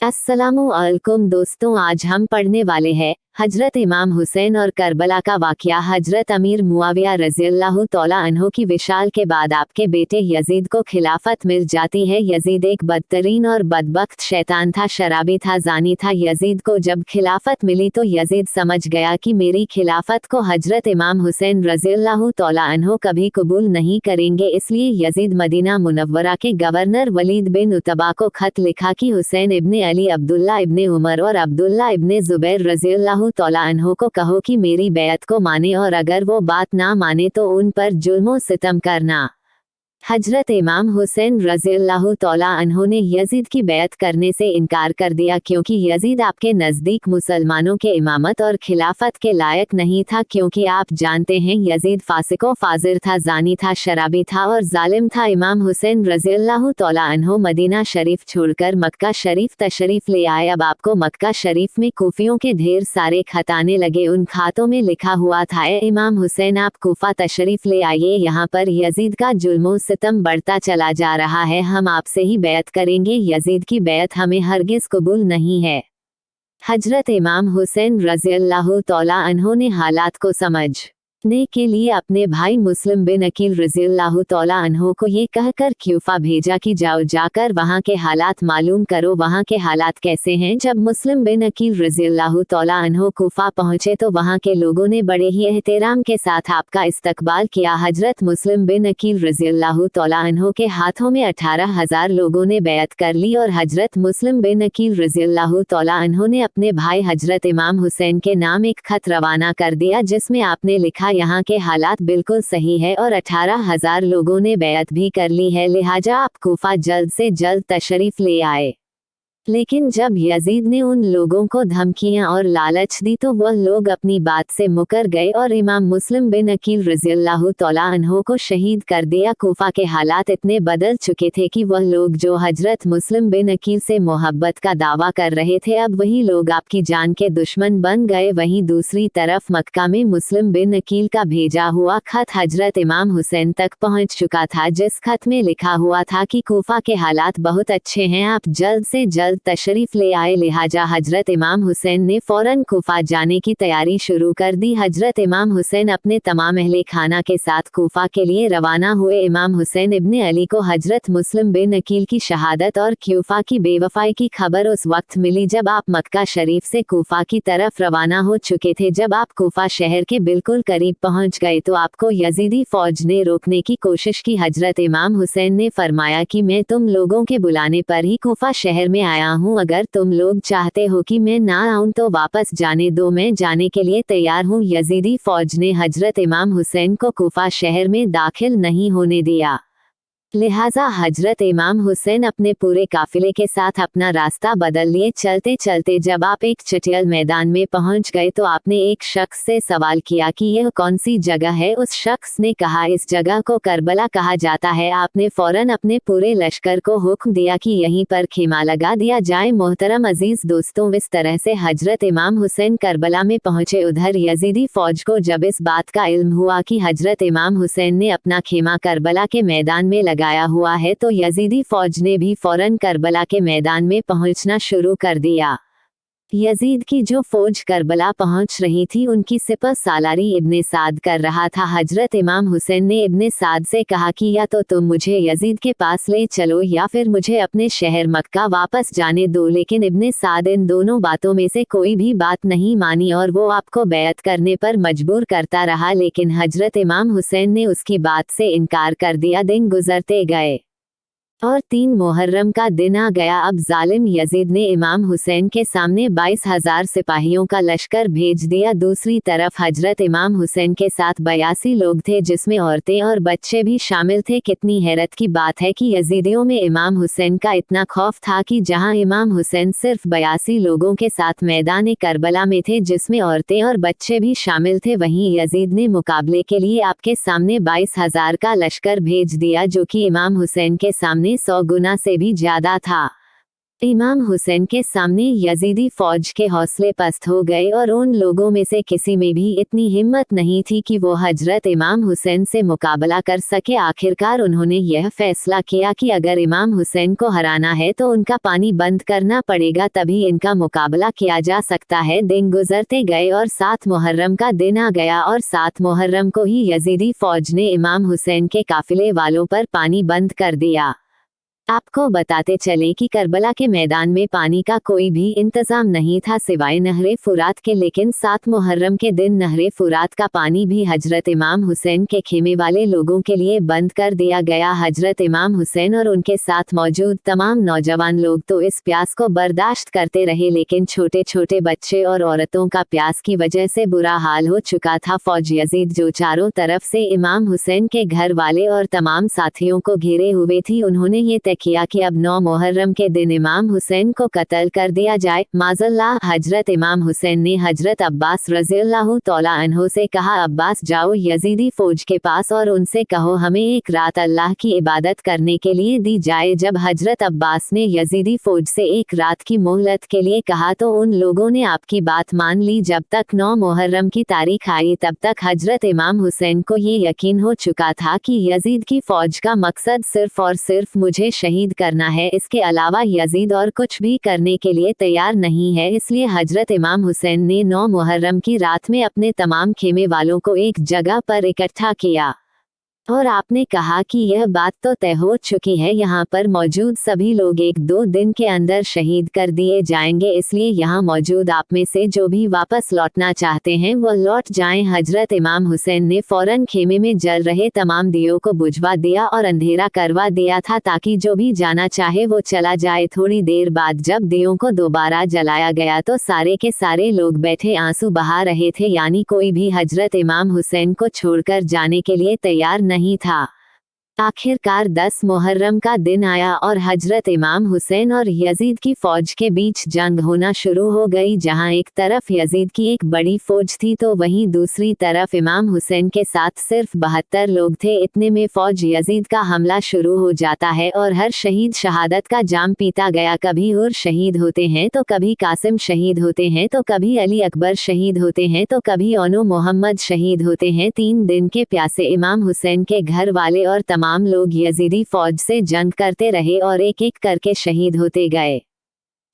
अस्सलामु अलैकुम दोस्तों, आज हम पढ़ने वाले हैं हजरत इमाम हुसैन और करबला का वाक़या। हजरत अमीर मुआविया रज़ियल्लाहु तआला अन्हो की विशाल के बाद आपके बेटे यजीद को खिलाफत मिल जाती है। यजीद एक बदतरीन और बदबख्त शैतान था, शराबी था, जानी था। यजीद को जब खिलाफत मिली तो यजीद समझ गया कि मेरी खिलाफत को हजरत इमाम हुसैन रज़ियल्लाहु तआला अन्हो कभी कबूल नहीं करेंगे। इसलिए यजीद मदीना मुनव्वरा के गवर्नर वलीद बिन उतबा को खत लिखा कि हुसैन इब्ने अली, अब्दुल्ला इब्ने उमर और अब्दुल्ला इब्ने जुबैर रज़ियल्लाहु तआला अन्हो को कहो कि मेरी बैत को माने, और अगर वो बात ना माने तो उन पर जुल्म सितम करना। हजरत इमाम हुसैन रज़ियल्लाहु तआला अन्हो ने यजीद की बैत करने से इनकार कर दिया, क्योंकि यजीद आपके नज़दीक मुसलमानों के इमामत और खिलाफत के लायक नहीं था। क्योंकि आप जानते हैं यजीद फासिक व फाजिर था, जानी था, शराबी था और जालिम था। इमाम हुसैन रज़ियल्लाहु तआला अन्हो मदीना शरीफ छोड़कर मक्का शरीफ तशरीफ ले आए। अब आपको मक्का शरीफ में कूफियों के ढेर सारे खत आने लगे। उन खातों में लिखा हुआ था, ए इमाम हुसैन, आप कूफा तशरीफ ले आइए, यहाँ पर यजीद का जुल्म सितम बढ़ता चला जा रहा है, हम आपसे ही बैत करेंगे। यजीद की बैत हमें हरगिज कबूल नहीं है। हजरत इमाम हुसैन रज़ियल्लाहु तआला अन्हो ने हालात को समझने के लिए अपने भाई मुस्लिम बिन अकील रज़ियल्लाहु तआला अन्हो को ये कहकर क्यूफा भेजा कि जाओ, जाकर वहाँ के हालात मालूम करो, वहाँ के हालात कैसे हैं। जब मुस्लिम बिन अकील रज़ियल्लाहु तआला अन्हो कूफा पहुँचे तो वहाँ के लोगों ने बड़े ही एहतराम के साथ आपका इस्तकबाल किया। हजरत मुस्लिम बिन अकील रज़ियल्लाहु तआला अन्हो के हाथों में 18,000 लोगों ने बैत कर ली और हजरत मुस्लिम बिन अकील रज़ियल्लाहु तआला अन्हो ने अपने भाई हजरत इमाम हुसैन के नाम एक खत रवाना कर दिया, जिसमें आपने लिखा, यहाँ के हालात बिल्कुल सही है और 18,000 लोगों ने बैत भी कर ली है, लिहाजा आप कूफा जल्द से जल्द तशरीफ ले आए। लेकिन जब यजीद ने उन लोगों को धमकियां और लालच दी तो वह लोग अपनी बात से मुकर गए और इमाम मुस्लिम बिन अकील रज़ियल्लाहु तआला अन्हो को शहीद कर दिया। कूफा के हालात इतने बदल चुके थे कि वह लोग जो हजरत मुस्लिम बिन अकील से मोहब्बत का दावा कर रहे थे, अब वही लोग आपकी जान के दुश्मन बन गए। वहीं दूसरी तरफ मक्का में मुस्लिम बिन अकील का भेजा हुआ खत हजरत इमाम हुसैन तक पहुंच चुका था, जिस खत में लिखा हुआ था कि कूफा के हालात बहुत अच्छे हैं, आप जल्द से जल्द तशरीफ ले आए। लिहाजा हजरत इमाम हुसैन ने फौरन कूफा जाने की तैयारी शुरू कर दी। हजरत इमाम हुसैन अपने तमाम अहले खाना के साथ कूफा के लिए रवाना हुए। इमाम हुसैन इब्ने अली को हजरत मुस्लिम बिन अकील की शहादत और क्यूफा की बेवफाई की खबर उस वक्त मिली जब आप मक्का शरीफ से कूफा की तरफ रवाना हो चुके थे। जब आप कूफा शहर के बिल्कुल करीब पहुंच गए तो आपको यजीदी फौज ने रोकने की कोशिश की। हजरत इमाम हुसैन ने फरमाया कि मैं तुम लोगों के बुलाने पर ही कूफा शहर में आया हूँ, अगर तुम लोग चाहते हो कि मैं ना आऊं तो वापस जाने दो, मैं जाने के लिए तैयार हूँ। यजीदी फौज ने हजरत इमाम हुसैन को कूफा शहर में दाखिल नहीं होने दिया, लिहाजा हजरत इमाम हुसैन अपने पूरे काफिले के साथ अपना रास्ता बदल लिए। चलते चलते जब आप एक चटियल मैदान में पहुंच गए तो आपने एक शख्स से सवाल किया कि यह कौन सी जगह है। उस शख्स ने कहा, इस जगह को करबला कहा जाता है। आपने फौरन अपने पूरे लश्कर को हुक्म दिया कि यहीं पर खेमा लगा दिया जाए। मोहतरम अजीज दोस्तों, इस तरह से हजरत इमाम हुसैन करबला में पहुंचे। उधर यजीदी फौज को जब इस बात का इल्म हुआ कि हजरत इमाम हुसैन ने अपना खेमा करबला के मैदान में लगाया हुआ है तो यजीदी फौज ने भी फौरन करबला के मैदान में पहुंचना शुरू कर दिया। यजीद की जो फौज करबला पहुंच रही थी उनकी सिपह सालारी इब्ने साद कर रहा था। हजरत इमाम हुसैन ने इब्ने साद से कहा कि या तो तुम मुझे यजीद के पास ले चलो या फिर मुझे अपने शहर मक्का वापस जाने दो। लेकिन इब्ने साद इन दोनों बातों में से कोई भी बात नहीं मानी और वो आपको बैत करने पर मजबूर करता रहा, लेकिन हजरत इमाम हुसैन ने उसकी बात से इनकार कर दिया। दिन गुजरते गए और 3 मुहर्रम का दिन आ गया। अब जालिम यजीद ने इमाम हुसैन के सामने 22,000 सिपाहियों का लश्कर भेज दिया। दूसरी तरफ हजरत इमाम हुसैन के साथ 82 लोग थे, जिसमें औरतें और बच्चे भी शामिल थे। कितनी हैरत की बात है कि यजीदियों में इमाम हुसैन का इतना खौफ था कि जहां इमाम हुसैन सिर्फ 82 लोगों के साथ मैदान करबला में थे, जिसमें औरतें और बच्चे भी शामिल थे, वहीं यजीद ने मुकाबले के लिए आपके सामने 22,000 का लश्कर भेज दिया, जो कि इमाम हुसैन के सामने 100 गुना से भी ज्यादा था। इमाम हुसैन के सामने यजीदी फौज के हौसले पस्त हो गए और उन लोगों में से किसी में भी इतनी हिम्मत नहीं थी कि वो हजरत इमाम हुसैन से मुकाबला कर सके। आखिरकार उन्होंने यह फैसला किया कि अगर इमाम हुसैन को हराना है तो उनका पानी बंद करना पड़ेगा, तभी इनका मुकाबला किया जा सकता है। दिन गुजरते गए और 7 मुहर्रम का दिन आ गया और 7 मुहर्रम को ही यजीदी फौज ने इमाम हुसैन के काफिले वालों पर पानी बंद कर दिया। आपको बताते चलें कि करबला के मैदान में पानी का कोई भी इंतजाम नहीं था सिवाय नहरे फुरात के, लेकिन 7 मुहर्रम के दिन नहरे फुरात का पानी भी हजरत इमाम हुसैन के खेमे वाले लोगों के लिए बंद कर दिया गया। हजरत इमाम हुसैन और उनके साथ मौजूद तमाम नौजवान लोग तो इस प्यास को बर्दाश्त करते रहे, लेकिन छोटे छोटे बच्चे और औरतों का प्यास की वजह से बुरा हाल हो चुका था। फौज यजीद जो चारों तरफ से इमाम हुसैन के घर वाले और तमाम साथियों को घेरे हुए थी, उन्होंने ये किया कि अब 9 मुहर्रम के दिन इमाम हुसैन को कत्ल कर दिया जाए। माज़ल्लाह। हजरत इमाम हुसैन ने हजरत अब्बास रज़ियल्लाहु तआला अन्हु से कहा, अब्बास जाओ यजीदी फौज के पास और उनसे कहो हमें एक रात अल्लाह की इबादत करने के लिए दी जाए। जब हजरत अब्बास ने यजीदी फौज से एक रात की मोहलत के लिए कहा तो उन लोगों ने आपकी बात मान ली। जब तक 9 मुहर्रम की तारीख आई तब तक हजरत इमाम हुसैन को ये यकीन हो चुका था कि यजीद की फौज का मकसद सिर्फ और सिर्फ मुझे शहीद करना है, इसके अलावा यजीद और कुछ भी करने के लिए तैयार नहीं है। इसलिए हजरत इमाम हुसैन ने 9 मुहर्रम की रात में अपने तमाम खेमे वालों को एक जगह पर इकट्ठा किया और आपने कहा कि यह बात तो तय हो चुकी है, यहाँ पर मौजूद सभी लोग 1-2 दिन के अंदर शहीद कर दिए जाएंगे, इसलिए यहाँ मौजूद आप में से जो भी वापस लौटना चाहते हैं वो लौट जाएं। हजरत इमाम हुसैन ने फौरन खेमे में जल रहे तमाम दियों को बुझवा दिया और अंधेरा करवा दिया था ताकि जो भी जाना चाहे वो चला जाए। थोड़ी देर बाद जब दियों को दोबारा जलाया गया तो सारे के सारे लोग बैठे आंसू बहा रहे थे, यानी कोई भी हजरत इमाम हुसैन को छोड़कर जाने के लिए तैयार नहीं था। आखिरकार 10 मुहर्रम का दिन आया और हजरत इमाम हुसैन और यजीद की फौज के बीच जंग होना शुरू हो गई। जहां एक तरफ यजीद की एक बड़ी फौज थी तो वहीं दूसरी तरफ इमाम हुसैन के साथ सिर्फ 72 लोग थे। इतने में फौज यजीद का हमला शुरू हो जाता है और हर शहीद शहादत का जाम पीता गया। कभी हुर शहीद होते हैं तो कभी कासिम शहीद होते हैं तो कभी अली अकबर शहीद होते हैं तो कभी ओनो मोहम्मद शहीद होते हैं। 3 दिन के प्यासे इमाम हुसैन के घर वाले और तमाम लोग यजीदी फौज से जंग करते रहे और एक एक करके शहीद होते गए।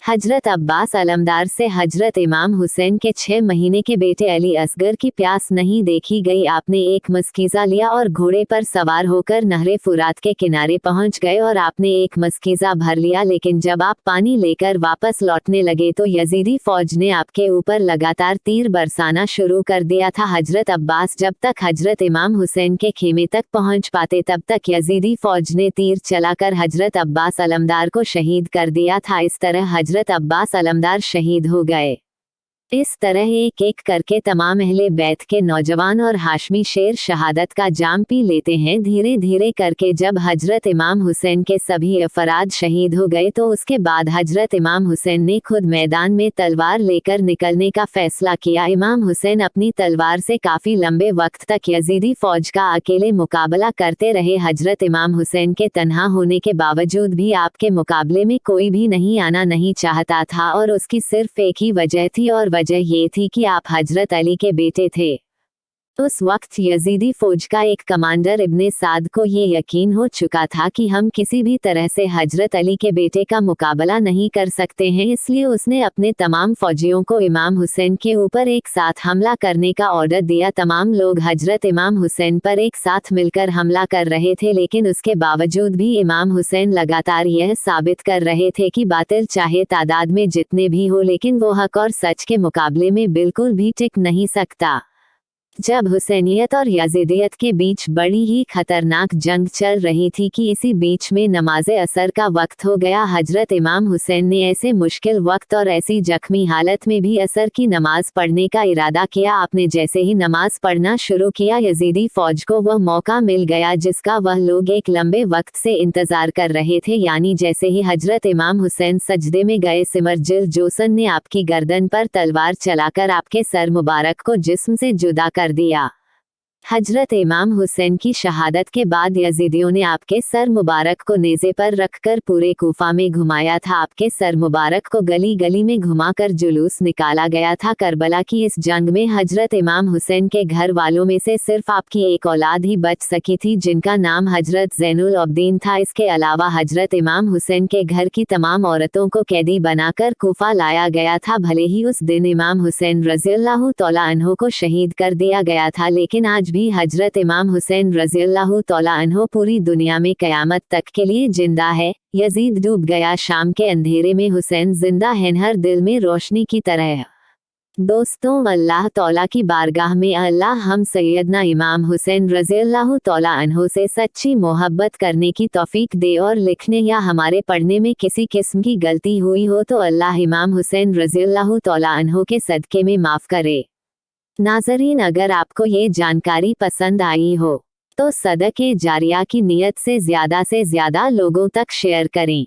हजरत अब्बास अलमदार से हजरत इमाम हुसैन के 6 महीने के बेटे अली असगर की प्यास नहीं देखी गई। आपने एक मस्कीज़ा लिया और घोड़े पर सवार होकर नहरे फुरात के किनारे पहुंच गए और आपने एक मस्कीज़ा भर लिया, लेकिन जब आप पानी लेकर वापस लौटने लगे तो यजीदी फौज ने आपके ऊपर लगातार तीर बरसाना शुरू कर दिया था। हजरत अब्बास जब तक हजरत इमाम हुसैन के खेमे तक पहुंच पाते तब तक यजीदी फौज ने तीर चलाकर हजरत अब्बास अलमदार को शहीद कर दिया था। इस तरह हजरत अब्बास अलमदार शहीद हो गए। इस तरह एक एक करके तमाम अहले बैत के नौजवान और हाशमी शेर शहादत का जाम पी लेते हैं। धीरे धीरे करके जब हजरत इमाम हुसैन के सभी अफराद शहीद हो गए तो उसके बाद हजरत इमाम हुसैन ने खुद मैदान में तलवार लेकर निकलने का फैसला किया। इमाम हुसैन अपनी तलवार से काफी लंबे वक्त तक यजीदी फौज का अकेले मुकाबला करते रहे। हजरत इमाम हुसैन के तन्हा होने के बावजूद भी आपके मुकाबले में कोई भी नहीं आना नहीं चाहता था और उसकी सिर्फ एक ही वजह थी और वजह ये थी कि आप हजरत अली के बेटे थे। उस वक्त यजीदी फौज का एक कमांडर इब्ने साद को ये यकीन हो चुका था कि हम किसी भी तरह से हजरत अली के बेटे का मुकाबला नहीं कर सकते हैं, इसलिए उसने अपने तमाम फौजियों को इमाम हुसैन के ऊपर एक साथ हमला करने का ऑर्डर दिया। तमाम लोग हजरत इमाम हुसैन पर एक साथ मिलकर हमला कर रहे थे, लेकिन उसके बावजूद भी इमाम हुसैन लगातार यह साबित कर रहे थे कि बातिल चाहे तादाद में जितने भी हो लेकिन वो हक और सच के मुकाबले में बिल्कुल भी टिक नहीं सकता। जब हुसैनियत और यजीदियत के बीच बड़ी ही खतरनाक जंग चल रही थी कि इसी बीच में नमाज़े असर का वक्त हो गया। हजरत इमाम हुसैन ने ऐसे मुश्किल वक्त और ऐसी जख्मी हालत में भी असर की नमाज पढ़ने का इरादा किया। आपने जैसे ही नमाज पढ़ना शुरू किया यजीदी फौज को वह मौका मिल गया जिसका वह लोग एक लंबे वक्त से इंतजार कर रहे थे, यानी जैसे ही हजरत इमाम हुसैन सजदे में गए सिमरजिल जोसन ने आपकी गर्दन पर तलवार चलाकर आपके सर मुबारक को जिस्म से जुदा कर दिया। हजरत इमाम हुसैन की शहादत के बाद यजीदियों ने आपके सर मुबारक को नेज़े पर रखकर पूरे कूफा में घुमाया था। आपके सर मुबारक को गली गली में घुमाकर जुलूस निकाला गया था। करबला की इस जंग में हजरत इमाम हुसैन के घर वालों में से सिर्फ आपकी एक औलाद ही बच सकी थी, जिनका नाम हजरत ज़ैनुल अब्दीन था। इसके अलावा हजरत इमाम हुसैन के घर की तमाम औरतों को कैदी बनाकर कूफा लाया गया था। भले ही उस दिन इमाम हुसैन रज़ियल्लाहु तआला अन्हु को शहीद कर दिया गया था, लेकिन आज भी हजरत इमाम हुसैन रज़ियल्लाहु तआला अन्हु पूरी दुनिया में कयामत तक के लिए जिंदा है। यजीद डूब गया शाम के अंधेरे में, हुसैन जिंदा है हर दिल में रोशनी की तरह। दोस्तों, अल्लाह तौला की बारगाह में अल्लाह हम सैयदना इमाम हुसैन रज़ियल्लाहु तआला अन्हु से सच्ची मोहब्बत करने की तौफीक दे, और लिखने या हमारे पढ़ने में किसी किस्म की गलती हुई हो तो अल्लाह इमाम हुसैन रज़ियल्लाहु तआला अन्हु के सदके में माफ़ करे। नाज़रीन, अगर आपको ये जानकारी पसंद आई हो तो सदके जारिया की नियत से ज़्यादा लोगों तक शेयर करें।